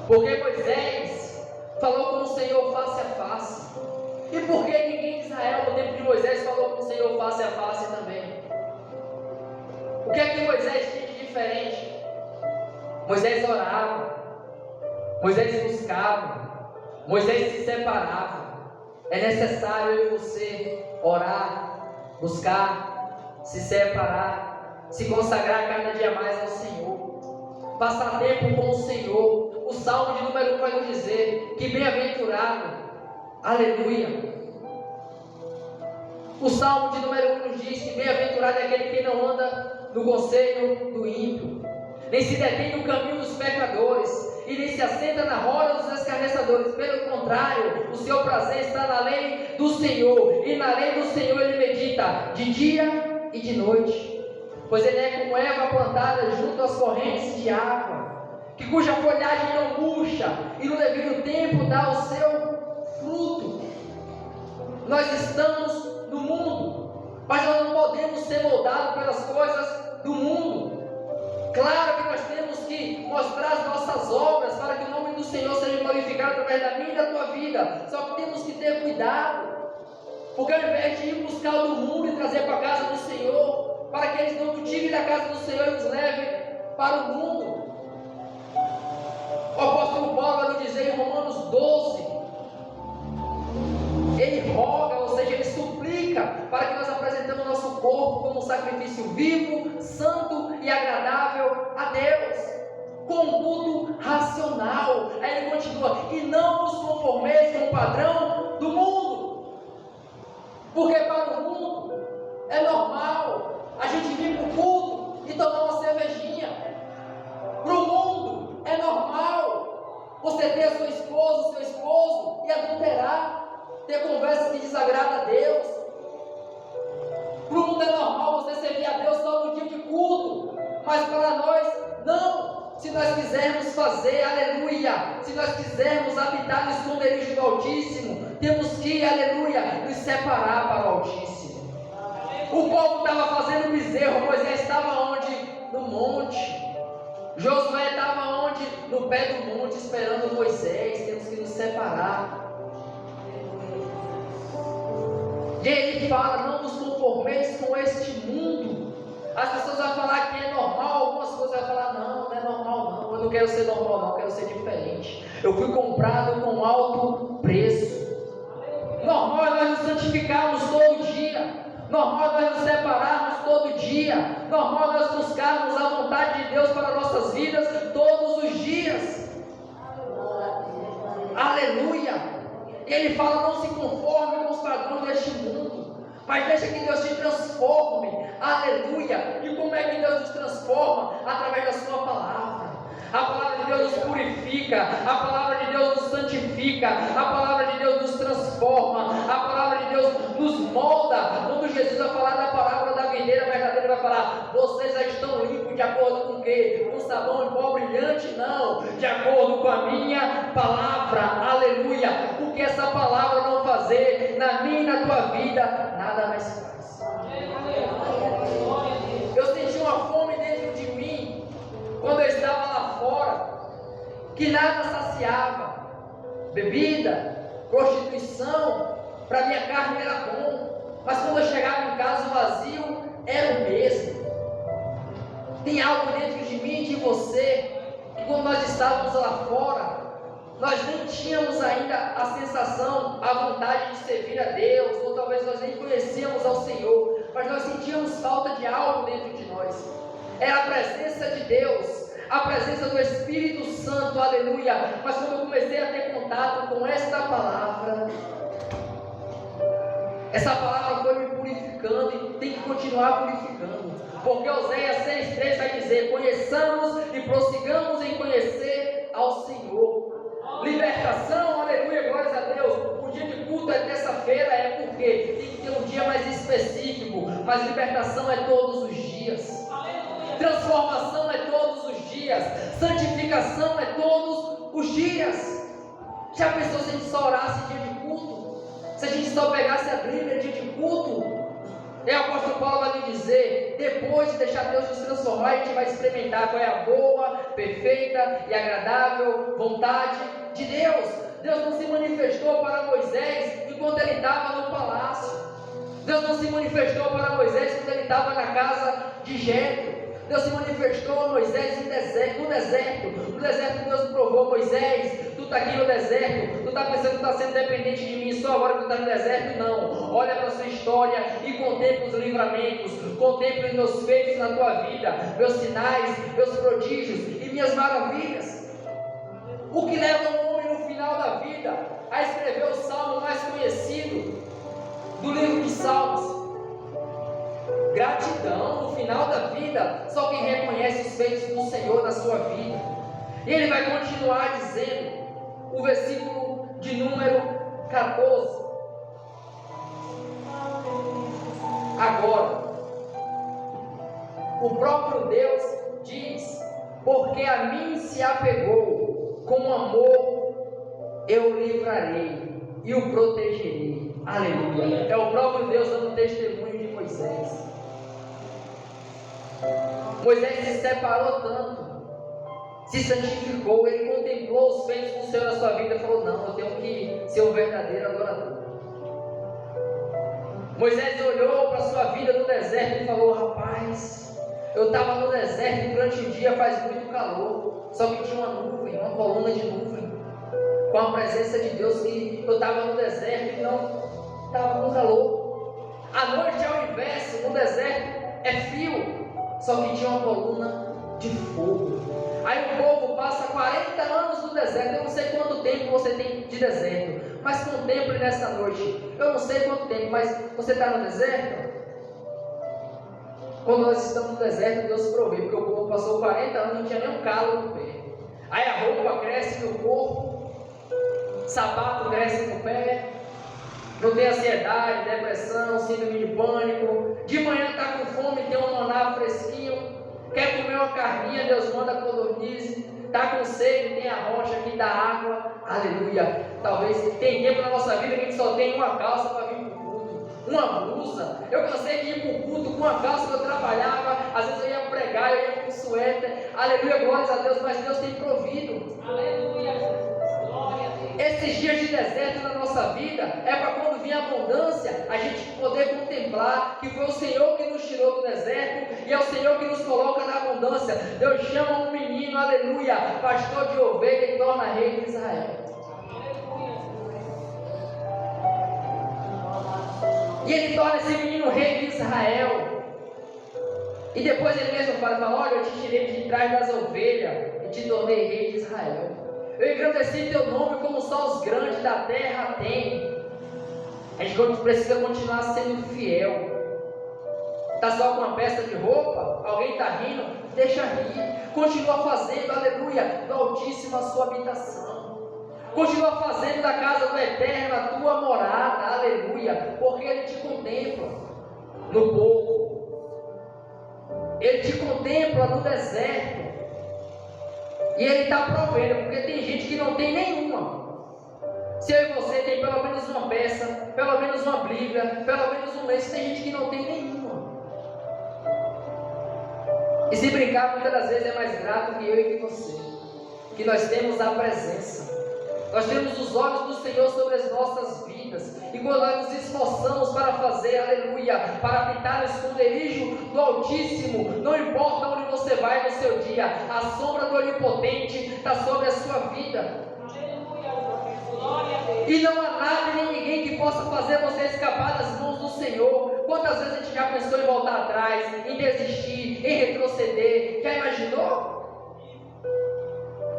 Porque Moisés falou com o Senhor face a face. E por que ninguém de Israel no tempo de Moisés falou com o Senhor face a face também? O que é que Moisés tinha de diferente? Moisés orava, Moisés buscava, Moisés se separava. É necessário eu e você orar, buscar, se separar, se consagrar cada dia mais ao Senhor, passar tempo com o Senhor. O Salmo de número 1 vai nos dizer que bem-aventurado, aleluia. O Salmo de número 1 nos diz que bem-aventurado é aquele que não anda no conselho do ímpio, nem se detém no caminho dos pecadores, e nem se assenta na roda dos escarnecedores. Pelo contrário, o seu prazer está na lei do Senhor, e na lei do Senhor ele medita de dia e de noite. Pois ele é como erva plantada junto às correntes de água, cuja folhagem não murcha, e no devido tempo dá o seu fruto. Nós estamos no mundo, mas nós não podemos ser moldados pelas coisas do mundo. Claro que nós temos que mostrar as nossas obras para que o nome do Senhor seja glorificado através da minha e da tua vida. Só que temos que ter cuidado, porque ao invés de ir buscar o do mundo e trazer para a casa do Senhor, para que eles não nos tirem da casa do Senhor e nos levem para o mundo. O apóstolo Paulo vai nos dizer em Romanos 12, ele roga, ou seja, ele suplica para que nós apresentemos nosso corpo como um sacrifício vivo, santo e agradável a Deus. buscou um culto racional. Aí ele continua: e não vos conformeis com o padrão do mundo. Porque para o mundo é normal a gente vir para o culto e tomar uma cervejinha. Para o mundo é normal você ter a sua esposa, o seu esposo e adulterar, ter conversas que desagradam a Deus. Para o mundo é normal você servir a Deus só no dia de culto, mas para nós não. Se nós quisermos fazer, aleluia, se nós quisermos habitar no esconderijo do Altíssimo, temos que, aleluia, nos separar para o Altíssimo. O povo estava fazendo bezerro, Moisés estava onde? No monte. Josué estava onde? No pé do monte, esperando Moisés. Temos que nos separar. E ele fala: não nos conformeis com este mundo. As pessoas vão falar que é normal, algumas coisas vão falar: não é normal não, eu não quero ser normal não, eu quero ser diferente. Eu fui comprado com alto preço. Normal é nós nos santificarmos todo dia. Normal é nós nos separarmos todo dia. Normal é nós buscarmos a vontade de Deus para nossas vidas todos os dias. Aleluia! E ele fala: não se conforme com os padrões deste mundo, mas deixa que Deus te transforme. Aleluia! E como é que Deus nos transforma? Através da sua palavra. A palavra de Deus nos purifica, a palavra de Deus nos santifica, a palavra de Deus nos transforma, a palavra de Deus nos molda. Quando Jesus vai falar da parábola da videira verdadeira, ele vai falar: vocês já estão limpos de acordo com o quê? Com sabão em pó brilhante? Não, de acordo com a minha palavra. Aleluia! O que essa palavra não fazer na minha e na tua vida, nada mais faz. Eu senti uma fome dentro de mim quando eu estava lá fora, que nada saciava. Bebida, prostituição, para minha carne era bom, mas quando eu chegava em casa o vazio era o mesmo. Tem algo dentro de mim e de você, que quando nós estávamos lá fora, nós nem tínhamos ainda a sensação, a vontade de servir a Deus, ou talvez nós nem conhecíamos ao Senhor, mas nós sentíamos falta de algo dentro de nós. Era a presença de Deus, a presença do Espírito Santo, aleluia. Mas quando eu comecei a ter contato com esta palavra, essa palavra foi me purificando e tem que continuar purificando, porque Oséias 6,3 vai dizer: conheçamos e prossigamos em conhecer ao Senhor. Libertação, aleluia, glórias a Deus. O dia de culto é terça-feira, é porque tem que ter um dia mais específico, mas libertação é todos os dias. Transformação é todos os dias. Santificação é todos os dias. Já pensou se a gente só orasse em dia de culto? Se a gente só pegasse a Bíblia em dia de culto? E o apóstolo Paulo vai me dizer: depois de deixar Deus nos transformar, a gente vai experimentar qual é a boa, perfeita e agradável vontade de Deus. Deus não se manifestou para Moisés enquanto ele estava no palácio. Deus não se manifestou para Moisés quando ele estava na casa de Jetro. Deus se manifestou a Moisés no deserto. No deserto Deus provou: Moisés, tu está aqui no deserto, tu está pensando que está sendo dependente de mim só agora que tu está no deserto? Não, olha para a sua história e contempla os livramentos, contempla os meus feitos na tua vida, meus sinais, meus prodígios e minhas maravilhas. O que leva um homem no final da vida a escrever o salmo mais conhecido do livro de Salmos? Gratidão. No final da vida, só quem reconhece os feitos do Senhor na sua vida. E ele vai continuar dizendo, o versículo de número 14: agora, o próprio Deus diz: porque a mim se apegou, com amor eu o livrarei e o protegerei. Aleluia. É o próprio Deus dando testemunho de Moisés. Moisés se separou tanto, se santificou, ele contemplou os feitos do Senhor na sua vida e falou: não, eu tenho que ser um verdadeiro adorador. Moisés olhou para a sua vida no deserto e falou: rapaz, eu estava no deserto e durante o dia faz muito calor, só que tinha uma nuvem, uma coluna de nuvem, com a presença de Deus, que eu estava no deserto e não estava com calor. A noite é o inverso, no deserto é frio, só que tinha uma coluna de fogo. Aí o povo passa 40 anos no deserto. Eu não sei quanto tempo você tem de deserto, mas contemple nessa noite. Eu não sei quanto tempo, mas você está no deserto? Quando nós estamos no deserto, Deus provê, porque o povo passou 40 anos e não tinha nem um calo no pé. Aí a roupa cresce no corpo, sapato cresce no pé, não tem ansiedade, depressão, síndrome de pânico. De manhã está com fome, tem um maná fresquinho, quer comer uma carninha, Deus manda codorniz. Está com sede, tem a rocha que dá água. Aleluia. Talvez tem tempo na nossa vida que a gente só tem uma calça para vir para o culto, uma blusa. Eu cansei de ir para o culto com uma calça que eu trabalhava. Às vezes eu ia pregar, eu ia com suéter. Aleluia, glórias a Deus, mas Deus tem provido. Aleluia, glória a Deus. Esses dias de deserto na nossa vida é para quando vir a abundância, a gente poder contemplar que foi o Senhor que nos tirou do deserto e é o Senhor que nos coloca na abundância. Deus chama um menino, aleluia, pastor de ovelha, e torna rei de Israel. E ele torna esse menino rei de Israel. E depois ele mesmo fala: olha, eu te tirei de trás das ovelhas e te tornei rei de Israel. Eu engrandeci teu nome como só os grandes da terra têm. A gente precisa continuar sendo fiel. Está só com uma peça de roupa? Alguém está rindo? Deixa rir. Continua fazendo, aleluia, do Altíssimo a sua habitação. Continua fazendo da casa do Eterno a tua morada, aleluia, porque Ele te contempla no pouco. Ele te contempla no deserto. E Ele está provendo, porque tem gente que não tem nenhuma. Se eu e você tem pelo menos uma peça, pelo menos uma Bíblia, pelo menos um mês, tem gente que não tem nenhuma. E se brincar, muitas das vezes é mais grato que eu e que você, que nós temos a presença. Nós temos os olhos do Senhor sobre as nossas vidas. E quando nós nos esforçamos para fazer, aleluia, para habitar no esconderijo do Altíssimo, não importa onde você vai no seu dia, a sombra do Onipotente está sobre a sua vida. E não há nada nem ninguém que possa fazer você escapar das mãos do Senhor. Quantas vezes a gente já pensou em voltar atrás, em desistir, em retroceder? Já imaginou?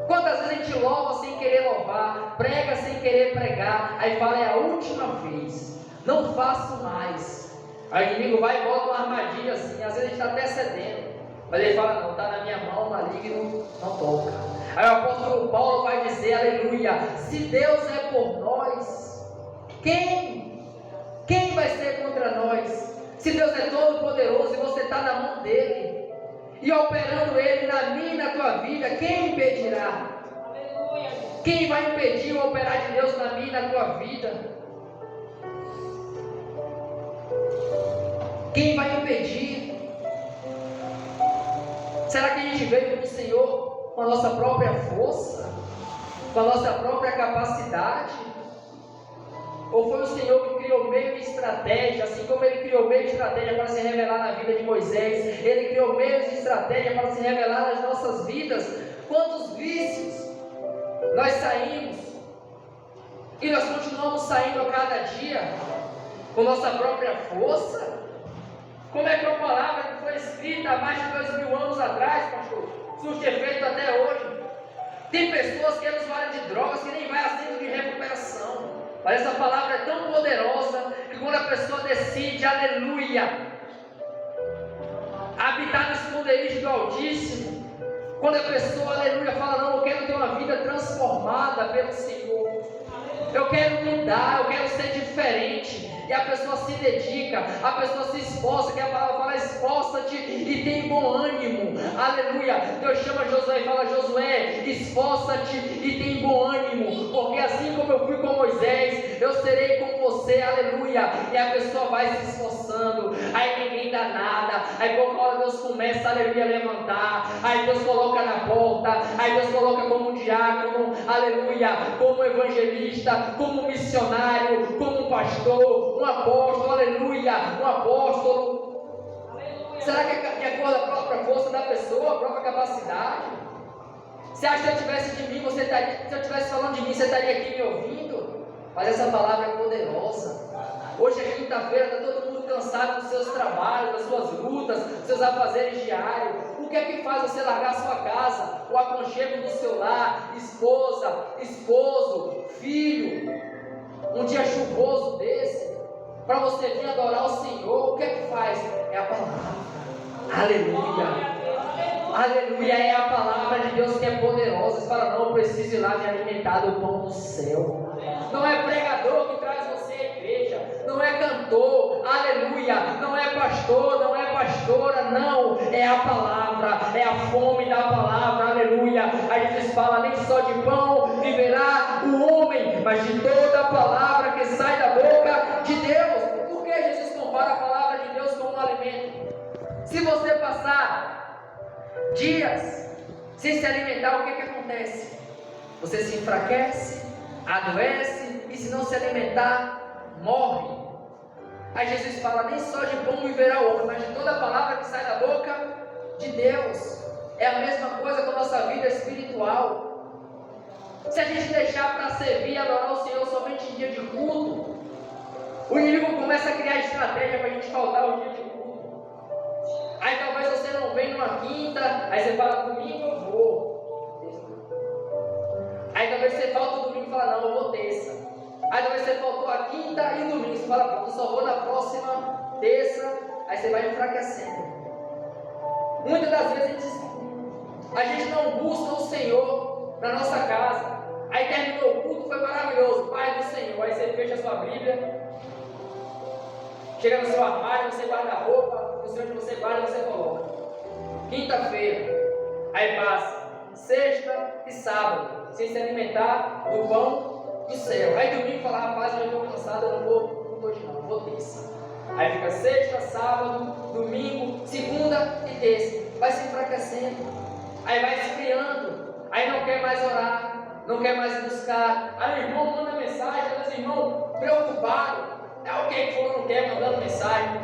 Quantas vezes a gente louva sem querer louvar, prega sem querer pregar, aí fala: é a última vez, não faço mais. Aí o inimigo vai e bota uma armadilha assim, às vezes a gente está até cedendo, mas ele fala: não, está na minha mão, maligno, não toca. Aí o apóstolo Paulo vai dizer, aleluia, se Deus é por nós, quem vai ser contra nós? Se Deus é todo poderoso e você está na mão dele, e operando Ele na minha e na tua vida, quem impedirá? Aleluia. Quem vai impedir o operar de Deus na minha e na tua vida? Quem vai impedir? Será que a gente veio para o Senhor com a nossa própria força? Com a nossa própria capacidade? Ou foi o Senhor que criou meio de estratégia, assim como Ele criou meio de estratégia para se revelar na vida de Moisés, Ele criou meios de estratégia para se revelar nas nossas vidas. Quantos vícios nós saímos, e nós continuamos saindo a cada dia, com nossa própria força? Como é que a palavra que foi escrita há mais de 2000 anos atrás, pastor, surte efeito até hoje? Tem pessoas que eram usuários de drogas que nem vai a centro de recuperação. Mas essa palavra é tão poderosa que quando a pessoa decide, aleluia, habitar no esconderijo do Altíssimo, quando a pessoa, aleluia, fala: não, eu quero ter uma vida transformada pelo Senhor, eu quero mudar, eu quero ser diferente, e a pessoa se dedica, a pessoa se esforça, que a palavra fala: esforça-te e tem bom ânimo, aleluia. Deus chama Josué e fala: Josué, esforça-te e tem bom ânimo, porque assim como eu fui com Moisés, eu serei com você, aleluia. E a pessoa vai se esforçando, aí ninguém dá nada, aí por hora Deus começa, aleluia, a levantar, aí Deus coloca na porta, aí Deus coloca como um diácono, aleluia, como evangelista, como missionário, como pastor, um apóstolo, aleluia, um apóstolo. Aleluia. Será que é de acordo com a própria força da pessoa, a própria capacidade? Você acha que se eu tivesse de mim, se eu estivesse falando de mim, você estaria aqui me ouvindo? Mas essa palavra é poderosa. Hoje é quinta-feira, está todo mundo cansado dos seus trabalhos, das suas lutas, dos seus afazeres diários. O que é que faz você largar a sua casa, o aconchego do seu lar, esposa, esposo, filho, um dia chuvoso desse, para você vir adorar o Senhor? O que é que faz? É a palavra. Aleluia. Aleluia, é a palavra de Deus que é poderosa. Você fala, não, eu preciso ir lá me alimentar do pão do céu. Não é pregador que traz você à igreja, não é cantor, aleluia, não é pastor, não é pastora, não, é a palavra, é a fome da palavra, aleluia. Aí Jesus fala, nem só de pão viverá o homem, mas de toda a palavra que sai da boca de Deus. Por que Jesus compara a palavra de Deus com um alimento? Se você passar dias sem se alimentar, o que acontece? Você se enfraquece, adoece, e se não se alimentar, morre. Aí Jesus fala, nem só de pão viverá o homem, mas de toda a palavra que sai da boca de Deus. É a mesma coisa com a nossa vida espiritual. Se a gente deixar para servir e adorar o Senhor somente em dia de culto, o inimigo começa a criar estratégia para a gente faltar o dia de culto. Aí talvez você não venha numa quinta, aí você fala, domingo eu vou. Aí talvez você falta o domingo e fala, não, eu vou terça. Aí talvez você faltou a quinta e o domingo, você fala, pronto, eu só vou na próxima terça. Aí você vai enfraquecendo. Muitas das vezes a gente não busca o Senhor na nossa casa. Aí terminou o culto, foi maravilhoso, Pai do Senhor. Aí você fecha a sua Bíblia, chega no seu armário, você guarda a roupa, no seu onde você guarda, você coloca. Quinta-feira, aí passa sexta e sábado, sem se alimentar do pão do céu. Aí domingo fala, rapaz, eu estou cansado, eu não vou hoje não, vou terça. Aí fica sexta, sábado, domingo, segunda e terça. Vai se enfraquecendo, aí vai esfriando, aí não quer mais orar, não quer mais buscar. Aí o irmão manda mensagem, às vezes o irmão preocupado, é o que for, não quer mandando mensagem.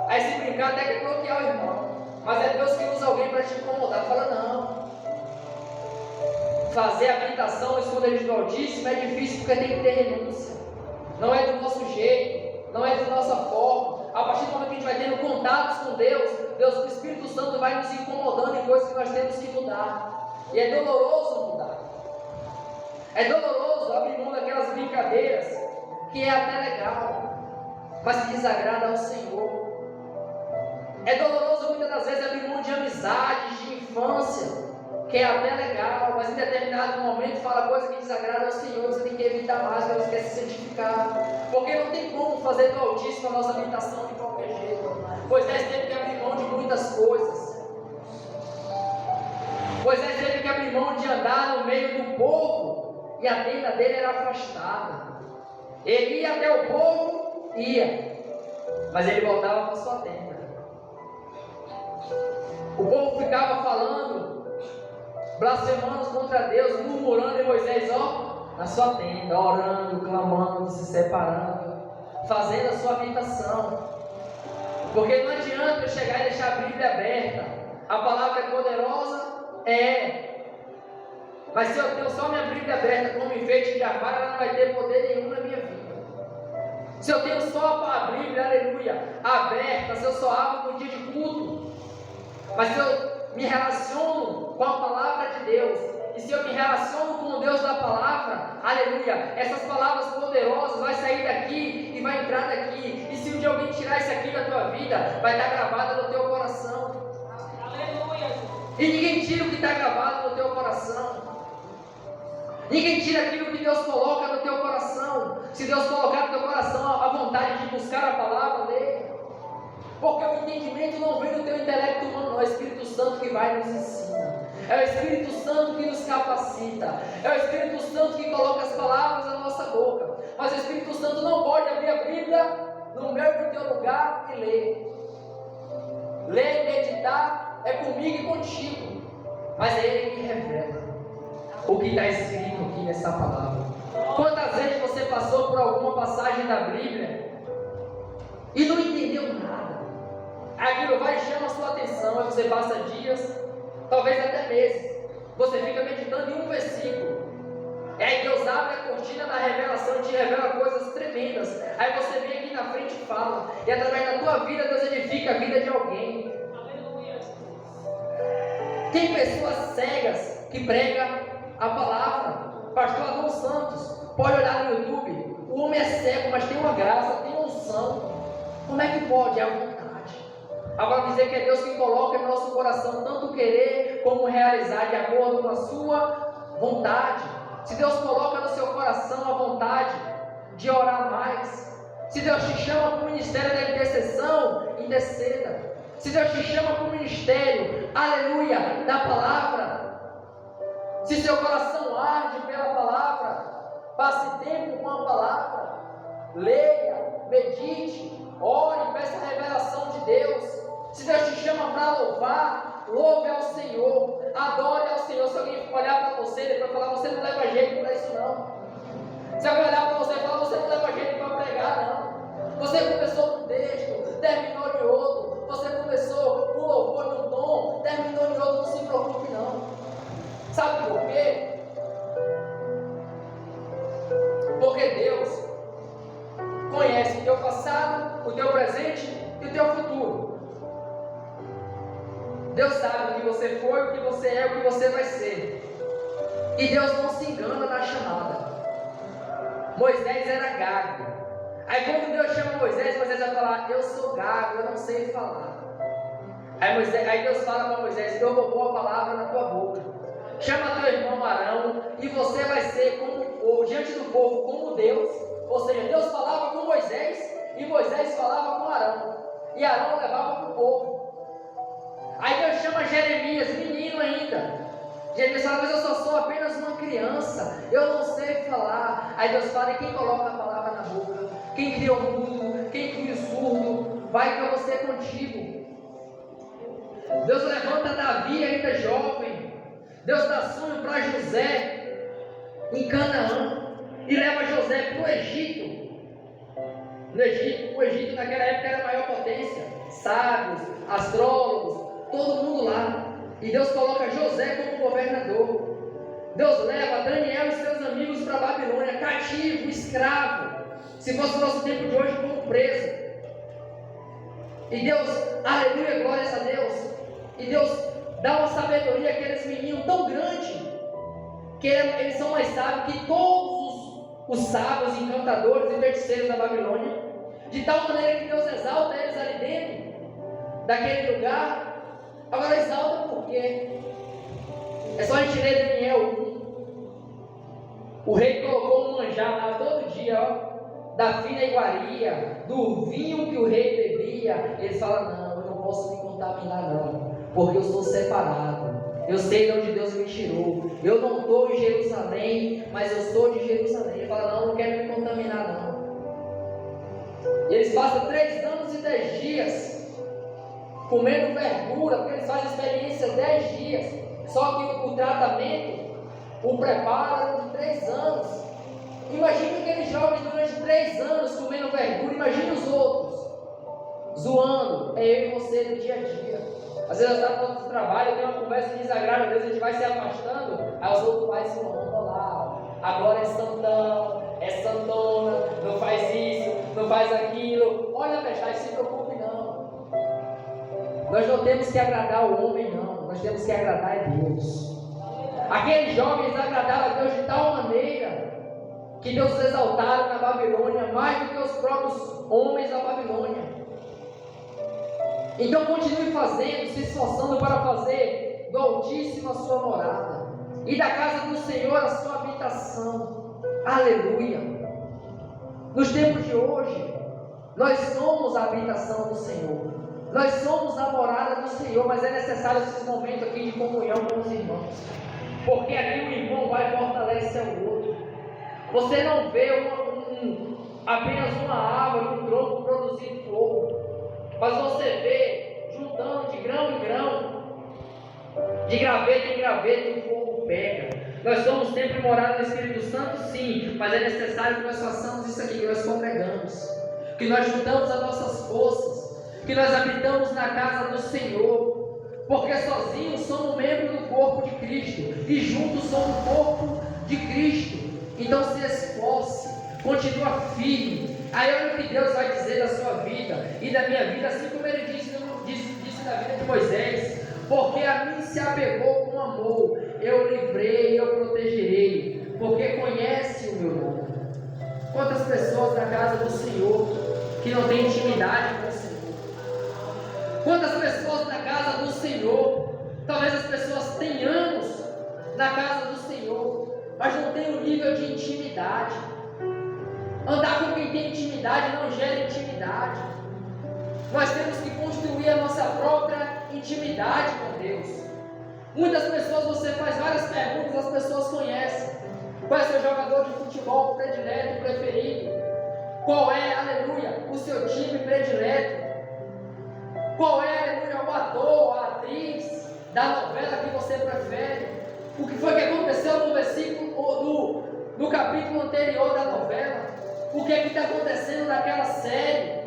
Aí se brincar até que bloquear o irmão, mas é Deus que usa alguém para te incomodar. Fala, não. Fazer a habitação no esconderijo do Altíssimo é difícil porque tem que ter renúncia. Não é do nosso jeito, não é da nossa forma. A partir do momento que a gente vai tendo contatos com Deus, o Espírito Santo vai nos incomodando em coisas que nós temos que mudar. E é doloroso mudar. É doloroso abrir mão daquelas brincadeiras que é até legal, mas que desagrada ao Senhor. É doloroso muitas das vezes abrir mão de amizades, de infância, que é até legal, mas em determinado momento fala coisa que desagrada ao Senhor, você tem que evitar mais, porque você quer se santificar. Porque não tem como fazer do Altíssimo a nossa habitação de qualquer jeito. Moisés teve que abrir mão de muitas coisas. Moisés teve que abrir mão de andar no meio do povo, e a tenda dele era afastada. Ele ia até o povo, ia, mas ele voltava para sua tenda. O povo ficava falando, blasfemando contra Deus, murmurando, e Moisés, na sua tenda, orando, clamando, se separando, fazendo a sua habitação. Porque não adianta eu chegar e deixar a Bíblia aberta. A palavra é poderosa? Mas se eu tenho só minha Bíblia aberta como enfeite de armário, ela não vai ter poder nenhum na minha vida. Se eu tenho só a Bíblia, aleluia, aberta, se eu só abro no dia de culto, mas se eu me relaciono com a palavra de Deus, e se eu me relaciono com o Deus da palavra, aleluia, essas palavras poderosas vai sair daqui e vai entrar daqui. E se um dia alguém tirar isso aqui da tua vida, vai estar gravado no teu coração. Aleluia. E ninguém tira o que está gravado no teu coração. Ninguém tira aquilo que Deus coloca no teu coração. Se Deus colocar no teu coração a vontade de buscar a palavra dele, porque o entendimento não vem do teu intelecto humano, não. É o Espírito Santo que vai nos ensinar. É o Espírito Santo que nos capacita. É o Espírito Santo que coloca as palavras na nossa boca. Mas o Espírito Santo não pode abrir a Bíblia no meio do teu lugar e ler. Ler e meditar é comigo e contigo, mas é Ele que revela o que está escrito aqui nessa palavra. Quantas vezes você passou por alguma passagem da Bíblia e não entendeu nada? Aquilo vai e chama a sua atenção, aí você passa dias, talvez até meses, você fica meditando em um versículo, e aí Deus abre a cortina da revelação e te revela coisas tremendas. Aí você vem aqui na frente e fala, e através da tua vida Deus edifica a vida de alguém. Tem pessoas cegas que pregam a palavra. Pastor Adão Santos, pode olhar no YouTube. O homem é cego, mas tem uma graça, tem uma unção. Como é que pode? É a vontade. Agora dizer que é Deus que coloca no nosso coração tanto querer como realizar de acordo com a sua vontade. Se Deus coloca no seu coração a vontade de orar mais, se Deus te chama para o ministério da intercessão, interceda. Se Deus te chama para o ministério, aleluia, da palavra, se seu coração arde pela palavra, passe tempo com a palavra, leia, medite, ore, peça a revelação de Deus. Se Deus te chama para louvar, louve ao Senhor, adore ao Senhor. Se alguém olhar para você, ele vai falar: você não leva jeito para isso não. Se alguém olhar para você e falar: você não leva jeito para pregar não. Você começou num texto, terminou em outro. Você começou com louvor num tom, terminou em outro. Não se preocupe não. Sabe por quê? Porque Deus conhece o teu passado, o teu presente e o teu futuro. Deus sabe o que você foi, o que você é, o que você vai ser. E Deus não se engana na chamada. Moisés era gago. Aí quando Deus chama Moisés vai falar: eu sou gago, eu não sei falar. Aí Deus fala para Moisés: eu vou pôr a palavra na tua boca. Chama teu irmão Arão e você vai ser como diante do povo como Deus. Ou seja, Deus falava com Moisés e Moisés falava com Arão. E Arão levava para o povo. Aí Deus chama Jeremias, menino ainda. Jeremias fala: mas eu só sou apenas uma criança, eu não sei falar. Aí Deus fala: e quem coloca a palavra na boca? Quem cria o mundo, quem cria o surdo, vai para você contigo. Deus levanta Davi ainda jovem. Deus dá sonho para José em Canaã e leva José para o Egito. O Egito naquela época era a maior potência. Sábios, astrólogos, todo mundo lá. E Deus coloca José como governador. Deus leva Daniel e seus amigos para a Babilônia, cativo, escravo. Se fosse o nosso tempo de hoje, como preso. E Deus, aleluia, glórias a Deus. E Deus dá uma sabedoria àqueles meninos tão grande, que eles são mais sábios que todos os sábios, encantadores e feiticeiros da Babilônia. De tal maneira que Deus exalta eles ali dentro daquele lugar. Agora exalta por quê? É só a gente ler Daniel 1. O rei colocou um manjar lá todo dia, ó, da fina iguaria, do vinho que o rei bebia. Eles falam: não, eu não posso me contaminar não, porque eu sou separado. Eu sei de onde Deus me tirou. Eu não estou em Jerusalém, mas eu sou de Jerusalém. Ele fala: não, não quero me contaminar não. E eles passam 3 anos e 10 dias comendo verdura, porque eles fazem experiência 10 dias. Só que o tratamento, o preparo de 3 anos. Imagina aqueles jovens durante 3 anos comendo verdura. Imagina os outros zoando. É eu e você no dia a dia. Às vezes eu estou no trabalho, eu tenho uma conversa que desagrada, às vezes a gente vai se afastando, aí os outros vai se zoando lá. Agora é santão, é santona, não faz isso, não faz aquilo. Olha, pessoal, se preocupe não. Nós não temos que agradar o homem, não. Nós temos que agradar a Deus. Aqueles jovens agradaram a Deus de tal maneira que Deus os exaltaram na Babilônia mais do que os próprios homens da Babilônia. Então continue fazendo, se esforçando para fazer do Altíssimo a sua morada e da casa do Senhor a sua habitação. Aleluia! Nos tempos de hoje, nós somos a habitação do Senhor. Nós somos a morada do Senhor, mas é necessário esse momento aqui de comunhão com os irmãos. Porque aqui um irmão vai e fortalece ao outro. Você não vê apenas uma árvore, um tronco produzir flor. Mas você vê, juntando de grão em grão, de graveta em graveta, o fogo pega. Nós somos sempre morada do Espírito Santo, sim, mas é necessário que nós façamos isso aqui, que nós congregamos, que nós juntamos as nossas forças, que nós habitamos na casa do Senhor, porque sozinhos somos membros do corpo de Cristo, e juntos somos o corpo de Cristo. Então se esforce, continua firme. Aí olha o que Deus vai dizer da sua vida e da minha vida, assim como Ele disse da vida de Moisés. porque a mim se apegou com amor, eu livrei e eu protegerei, porque conhece o meu nome. Quantas pessoas na casa do Senhor que não têm intimidade com o Senhor? Quantas pessoas na casa do Senhor, talvez as pessoas tenham anos na casa do Senhor, mas não tem um nível de intimidade. Andar com quem tem intimidade não gera intimidade. Nós temos que construir a nossa própria intimidade com Deus. Muitas pessoas, você faz várias perguntas, as pessoas conhecem. Qual é o seu jogador de futebol predileto, preferido? Qual é, aleluia, o seu time predileto? Qual é, aleluia, o ator, a atriz da novela que você prefere? O que foi que aconteceu no versículo do capítulo anterior da novela? O que é que está acontecendo naquela série?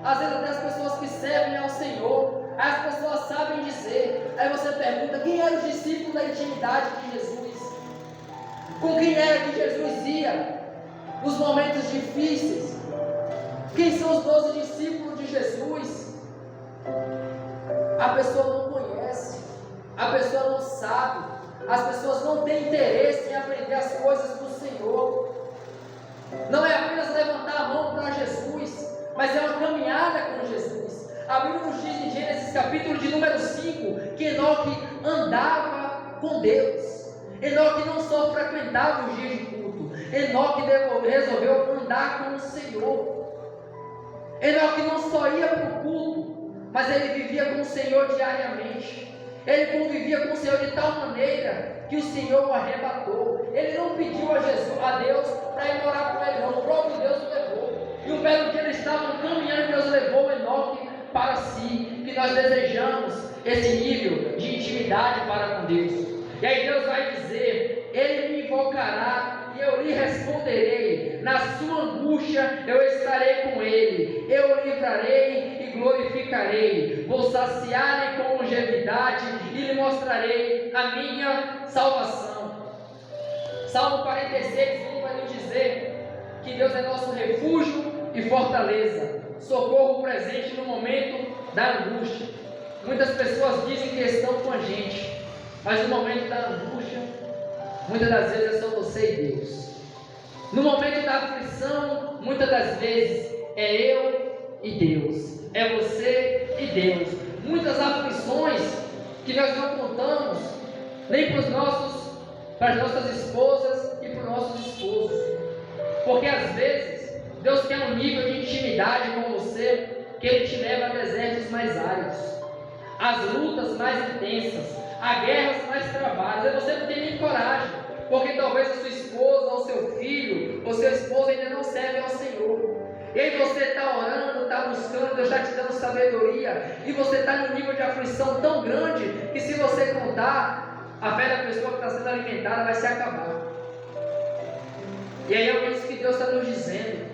Às vezes até as pessoas que servem ao Senhor, as pessoas sabem dizer. Aí você pergunta, quem era o discípulo da intimidade de Jesus? Com quem era que Jesus ia nos momentos difíceis? Quem são os 12 discípulos de Jesus? A pessoa não conhece, a pessoa não sabe, as pessoas não têm interesse em aprender as coisas do Senhor. Não é apenas levantar a mão para Jesus, mas é uma caminhada com Jesus. A Bíblia nos diz em Gênesis capítulo de número 5 que Enoque andava com Deus. Enoque não só frequentava os dias de culto, Enoque resolveu andar com o Senhor. Enoque não só ia para o culto, mas ele vivia com o Senhor diariamente. Ele convivia com o Senhor de tal maneira que o Senhor o arrebatou. Ele não pediu a Deus para ir morar com ele, não. O próprio Deus o levou. E um belo dia eles estavam caminhando e Deus levou Enoque para si. Que nós desejamos esse nível de intimidade para com Deus. E aí Deus vai dizer: Ele me invocará e eu lhe responderei. Na sua angústia eu estarei com ele. Eu o livrarei e glorificarei. Vou saciar com longevidade e lhe mostrarei a minha salvação. Salmo 46 vai nos dizer que Deus é nosso refúgio e fortaleza, socorro presente no momento da angústia. Muitas pessoas dizem que estão com a gente, mas no momento da angústia, muitas das vezes é só você e Deus. No momento da aflição, muitas das vezes é eu e Deus, é você e Deus. Muitas aflições que nós não contamos nem para as nossas esposas e para os nossos esposos, porque às vezes Deus quer um nível de intimidade com você que Ele te leva a desertos mais áridos, às lutas mais intensas, a guerras mais travadas. E você não tem nem coragem, porque talvez a sua esposa, ou seu filho, ou seu esposo ainda não serve ao Senhor. E aí você está orando, está buscando, Deus está te dando sabedoria, e você está num nível de aflição tão grande que se você contar, a fé da pessoa que está sendo alimentada vai se acabar. E aí é isso que Deus está nos dizendo.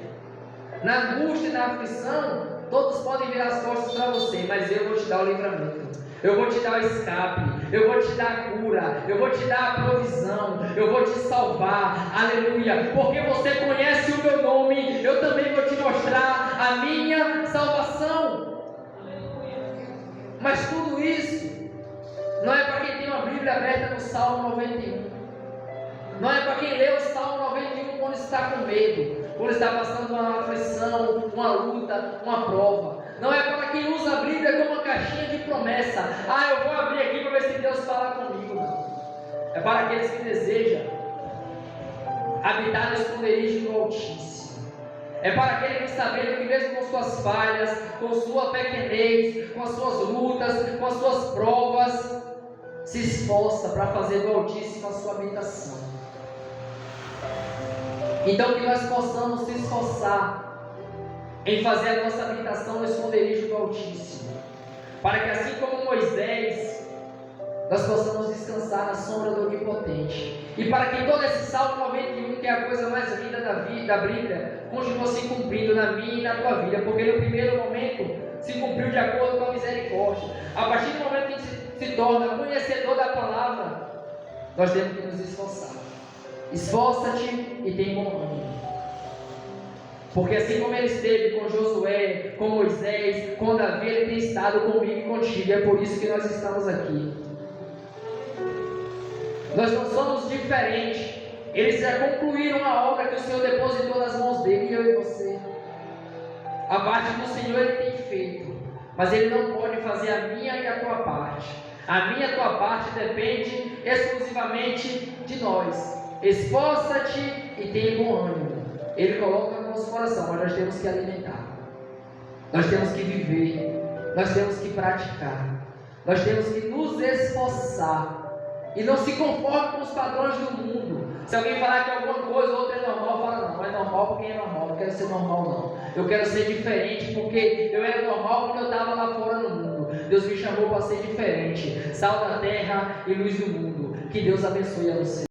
Na angústia e na aflição, todos podem virar as costas para você, mas eu vou te dar o livramento. Eu vou te dar o escape, eu vou te dar a cura, eu vou te dar a provisão, eu vou te salvar, aleluia, porque você conhece o meu nome, eu também vou te mostrar a minha salvação. Mas tudo isso não é para quem tem uma Bíblia aberta no Salmo 91, não é para quem lê o Salmo 91 quando está com medo, quando está passando uma aflição, uma luta, uma prova. Não é para quem usa a Bíblia como uma caixinha de promessa. Eu vou abrir aqui para ver se Deus fala comigo. Não. É para aqueles que desejam habitar no esconderijo do Altíssimo. É para aquele que sabendo que mesmo com suas falhas, com sua pequenez, com as suas lutas, com as suas provas, se esforça para fazer do Altíssimo a sua habitação. Então que nós possamos se esforçar em fazer a nossa habitação no esconderijo do Altíssimo, para que assim como Moisés, nós possamos descansar na sombra do Onipotente, e para que todo esse Salmo 91, que é a coisa mais linda da Bíblia, continue se cumprindo na minha e na tua vida, porque no primeiro momento se cumpriu de acordo com a misericórdia. A partir do momento que a gente se torna conhecedor da palavra, nós temos que nos esforçar. Esforça-te e tem bom ânimo. Porque assim como Ele esteve com Josué, com Moisés, com Davi, Ele tem estado comigo e contigo. E é por isso que nós estamos aqui. Nós não somos diferentes. Eles já concluíram a obra que o Senhor depositou nas mãos dele, e eu e você. A parte do Senhor Ele tem feito, mas Ele não pode fazer a minha e a tua parte. A minha e a tua parte depende exclusivamente de nós. Esforça-te e tenha bom ânimo. Ele coloca no nosso coração, mas nós temos que alimentar. Nós temos que viver. Nós temos que praticar. Nós temos que nos esforçar. E não se conforme com os padrões do mundo. Se alguém falar que alguma coisa ou outra é normal, fala não, é normal porque é normal, não quero ser normal não. Eu quero ser diferente porque eu era normal quando eu estava lá fora no mundo. Deus me chamou para ser diferente, sal da terra e luz do mundo. Que Deus abençoe a você.